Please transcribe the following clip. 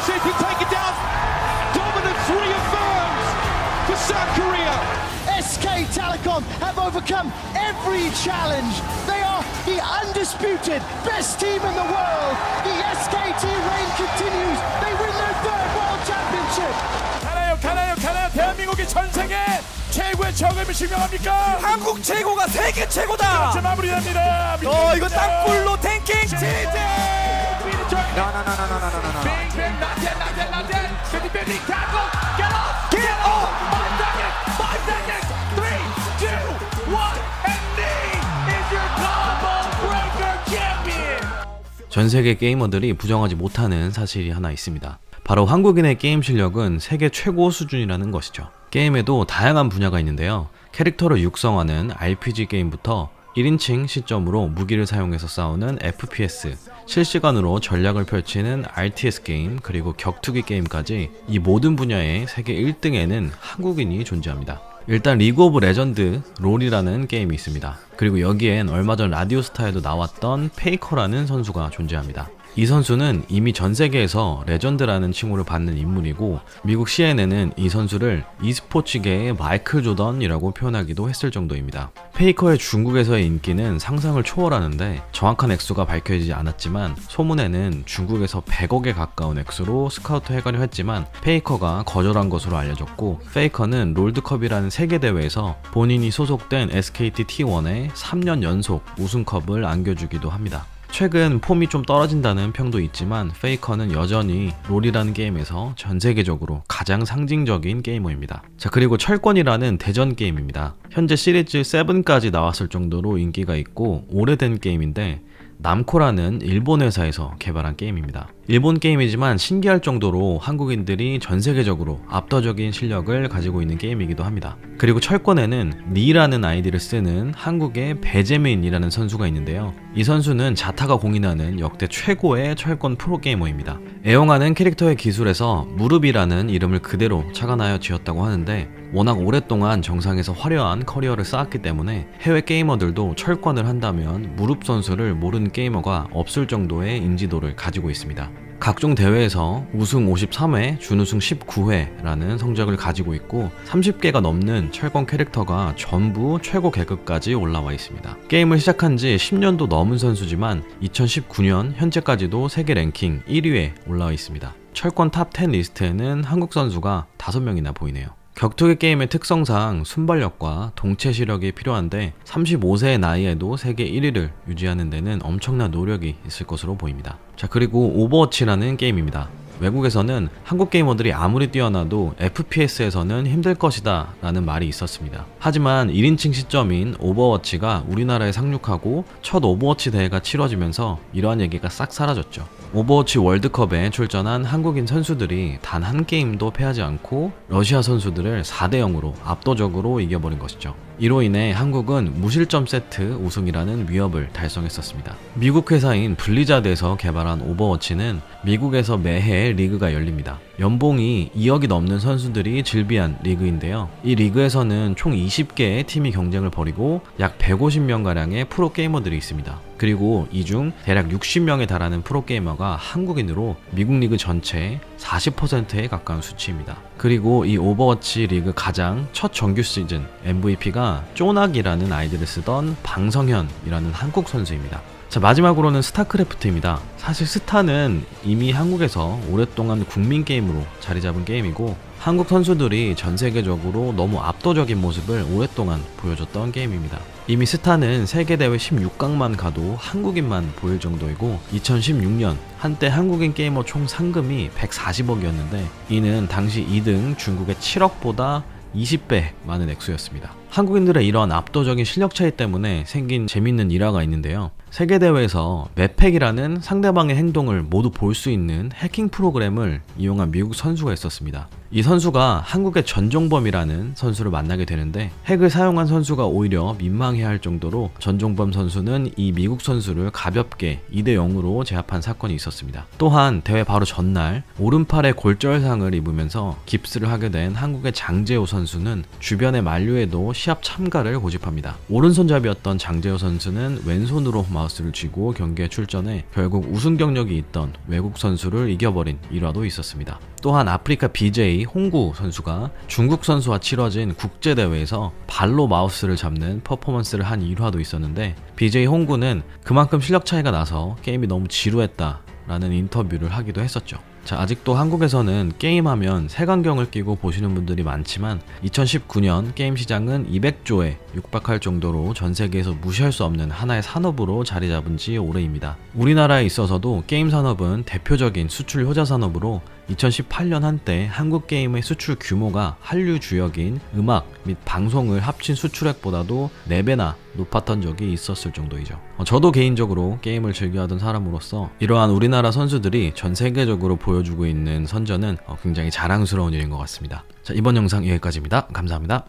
Choi been taken down. Dominance reaffirms for South Korea. SK Telecom have overcome every challenge. They are the undisputed best team in the world. The SKT reign continues. They win their third world championship. 가나요. 대한민국이 전 세계 최고의 적임을 증명합니까? 한국 최고가 세계 최고다. 자, 마무리됩니다. 이거 땅굴로 탱킹 치즈. 빙빙 not yet. 50 tackle. Get off. 5 seconds. 3, 2, 1, and knee is your combo breaker champion. 전 세계 게이머들이 부정하지 못하는 사실이 하나 있습니다. 바로 한국인의 게임 실력은 세계 최고 수준이라는 것이죠. 게임에도 다양한 분야가 있는데요. 캐릭터를 육성하는 RPG 게임부터 1인칭 시점으로 무기를 사용해서 싸우는 FPS, 실시간으로 전략을 펼치는 RTS 게임, 그리고 격투기 게임까지 이 모든 분야의 세계 1등에는 한국인이 존재합니다. 일단 리그 오브 레전드 롤이라는 게임이 있습니다. 그리고 여기엔 얼마 전 라디오스타에도 나왔던 페이커라는 선수가 존재합니다. 이 선수는 이미 전 세계에서 레전드라는 칭호를 받는 인물이고, 미국 CNN은 이 선수를 e스포츠계의 마이클 조던이라고 표현하기도 했을 정도입니다. 페이커의 중국에서의 인기는 상상을 초월하는데 정확한 액수가 밝혀지지 않았지만, 소문에는 중국에서 100억에 가까운 액수로 스카우트 해가려 했지만 페이커가 거절한 것으로 알려졌고, 페이커는 롤드컵이라는 세계대회에서 본인이 소속된 SKT T1에 3년 연속 우승컵을 안겨주기도 합니다. 최근 폼이 좀 떨어진다는 평도 있지만 페이커는 여전히 롤이라는 게임에서 전 세계적으로 가장 상징적인 게이머입니다. 자, 그리고 철권이라는 대전 게임입니다. 현재 시리즈 7까지 나왔을 정도로 인기가 있고 오래된 게임인데, 남코라는 일본 회사에서 개발한 게임입니다. 일본 게임이지만 신기할 정도로 한국인들이 전 세계적으로 압도적인 실력을 가지고 있는 게임이기도 합니다. 그리고 철권에는 니라는 아이디를 쓰는 한국의 배재민이라는 선수가 있는데요. 이 선수는 자타가 공인하는 역대 최고의 철권 프로게이머입니다. 애용하는 캐릭터의 기술에서 무릎이라는 이름을 그대로 착안하여 지었다고 하는데, 워낙 오랫동안 정상에서 화려한 커리어를 쌓았기 때문에 해외 게이머들도 철권을 한다면 무릎 선수를 모르는 게이머가 없을 정도의 인지도를 가지고 있습니다. 각종 대회에서 우승 53회, 준우승 19회라는 성적을 가지고 있고 30개가 넘는 철권 캐릭터가 전부 최고 계급까지 올라와 있습니다. 게임을 시작한 지 10년도 넘은 선수지만 2019년 현재까지도 세계 랭킹 1위에 올라와 있습니다. 철권 탑 10 리스트에는 한국 선수가 5명이나 보이네요. 격투기 게임의 특성상 순발력과 동체 시력이 필요한데 35세의 나이에도 세계 1위를 유지하는 데는 엄청난 노력이 있을 것으로 보입니다. 자, 그리고 오버워치라는 게임입니다. 외국에서는 한국 게이머들이 아무리 뛰어나도 FPS에서는 힘들 것이다 라는 말이 있었습니다. 하지만 1인칭 시점인 오버워치가 우리나라에 상륙하고 첫 오버워치 대회가 치러지면서 이러한 얘기가 싹 사라졌죠. 오버워치 월드컵에 출전한 한국인 선수들이 단 한 게임도 패하지 않고 러시아 선수들을 4대 0으로 압도적으로 이겨버린 것이죠. 이로 인해 한국은 무실점 세트 우승이라는 위협을 달성했었습니다. 미국 회사인 블리자드에서 개발한 오버워치는 미국에서 매해 리그가 열립니다. 연봉이 2억이 넘는 선수들이 즐비한 리그인데요. 이 리그에서는 총 20개의 팀이 경쟁을 벌이고 약 150명가량의 프로게이머들이 있습니다. 그리고 이 중 대략 60명에 달하는 프로게이머가 한국인으로 미국 리그 전체 40%에 가까운 수치입니다. 그리고 이 오버워치 리그 가장 첫 정규 시즌 MVP가 쪼낙이라는 아이디를 쓰던 방성현이라는 한국 선수입니다. 자, 마지막으로는 스타크래프트입니다. 사실 스타는 이미 한국에서 오랫동안 국민 게임으로 자리 잡은 게임이고, 한국 선수들이 전 세계적으로 너무 압도적인 모습을 오랫동안 보여줬던 게임입니다. 이미 스타는 세계대회 16강만 가도 한국인만 보일 정도이고, 2016년 한때 한국인 게이머 총 상금이 140억이었는데 이는 당시 2등 중국의 7억보다 20배 많은 액수였습니다. 한국인들의 이러한 압도적인 실력 차이 때문에 생긴 재밌는 일화가 있는데요. 세계대회에서 맵팩이라는 상대방의 행동을 모두 볼 수 있는 해킹 프로그램을 이용한 미국 선수가 있었습니다. 이 선수가 한국의 전종범이라는 선수를 만나게 되는데, 핵을 사용한 선수가 오히려 민망해할 정도로 전종범 선수는 이 미국 선수를 가볍게 2대 0으로 제압한 사건이 있었습니다. 또한 대회 바로 전날 오른팔에 골절상을 입으면서 깁스를 하게 된 한국의 장재호 선수는 주변의 만류에도 시합 참가를 고집합니다. 오른손잡이였던 장재호 선수는 왼손으로 마우스를 쥐고 경기에 출전해 결국 우승 경력이 있던 외국 선수를 이겨버린 일화도 있었습니다. 또한 아프리카 BJ 홍구 선수가 중국 선수와 치러진 국제대회에서 발로 마우스를 잡는 퍼포먼스를 한 일화도 있었는데, BJ 홍구는 그만큼 실력 차이가 나서 게임이 너무 지루했다 라는 인터뷰를 하기도 했었죠. 자, 아직도 한국에서는 게임하면 색안경을 끼고 보시는 분들이 많지만 2019년 게임 시장은 200조에 육박할 정도로 전 세계에서 무시할 수 없는 하나의 산업으로 자리 잡은 지 오래입니다. 우리나라에 있어서도 게임 산업은 대표적인 수출 효자 산업으로 2018년 한때 한국 게임의 수출 규모가 한류 주역인 음악 및 방송을 합친 수출액보다도 4배나 높았던 적이 있었을 정도이죠. 저도 개인적으로 게임을 즐겨하던 사람으로서 이러한 우리나라 선수들이 전 세계적으로 보여주고 있는 선전은 굉장히 자랑스러운 일인 것 같습니다. 자, 이번 영상 여기까지입니다. 감사합니다.